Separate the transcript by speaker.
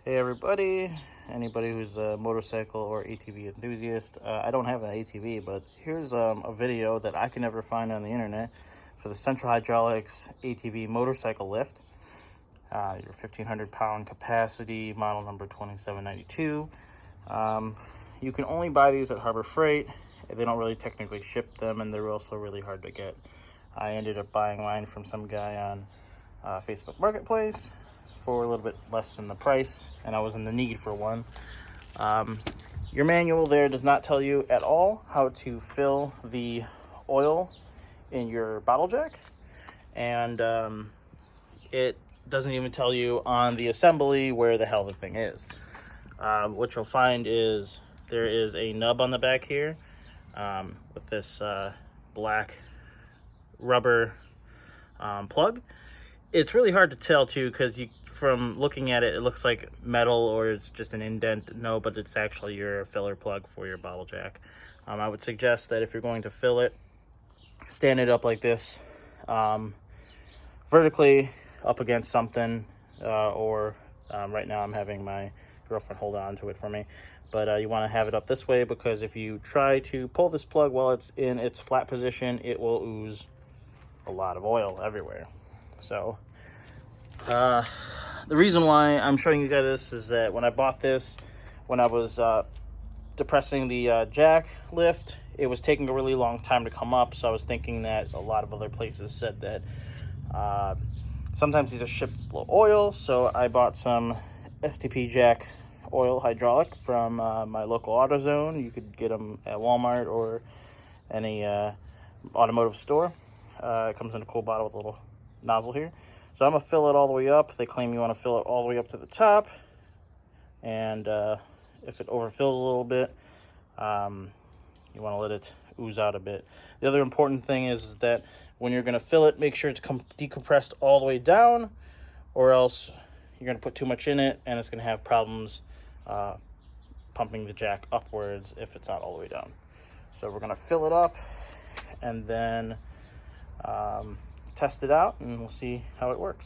Speaker 1: Hey everybody, anybody who's a motorcycle or ATV enthusiast. I don't have an ATV, but here's a video that I can never find on the internet for the Central Hydraulics ATV motorcycle lift. Your 1,500 pound capacity, model number 2792. You can only buy these at Harbor Freight. They don't really technically ship them, and they're also really hard to get. I ended up buying mine from some guy on Facebook Marketplace for a little bit less than the price, and I was in the need for one. Your manual there does not tell you at all how to fill the oil in your bottle jack, and it doesn't even tell you on the assembly where the hell the thing is. What you'll find is there is a nub on the back here with this black rubber plug. It's really hard to tell too, because from looking at it, it looks like metal or it's just an indent. No, but it's actually your filler plug for your bottle jack. I would suggest that if you're going to fill it, stand it up like this, vertically up against something, or right now I'm having my girlfriend hold on to it for me. But you want to have it up this way, because if you try to pull this plug while it's in its flat position, it will ooze a lot of oil everywhere. So the reason why I'm showing you guys this is that when I bought this, when I was depressing the jack lift, it was taking a really long time to come up. So I was thinking that a lot of other places said that sometimes these are shipped with low oil. So I bought some STP jack oil hydraulic from my local AutoZone. You could get them at Walmart or any automotive store. It comes in a cool bottle with a little nozzle here. So I'm gonna fill it all the way up. They claim you want to fill it all the way up to the top, and if it overfills a little bit, you want to let it ooze out a bit. The other important thing is that when you're gonna fill it, make sure it's decompressed all the way down, or else you're gonna put too much in it and it's gonna have problems pumping the jack upwards if it's not all the way down. So we're gonna fill it up and then test it out, and we'll see how it works.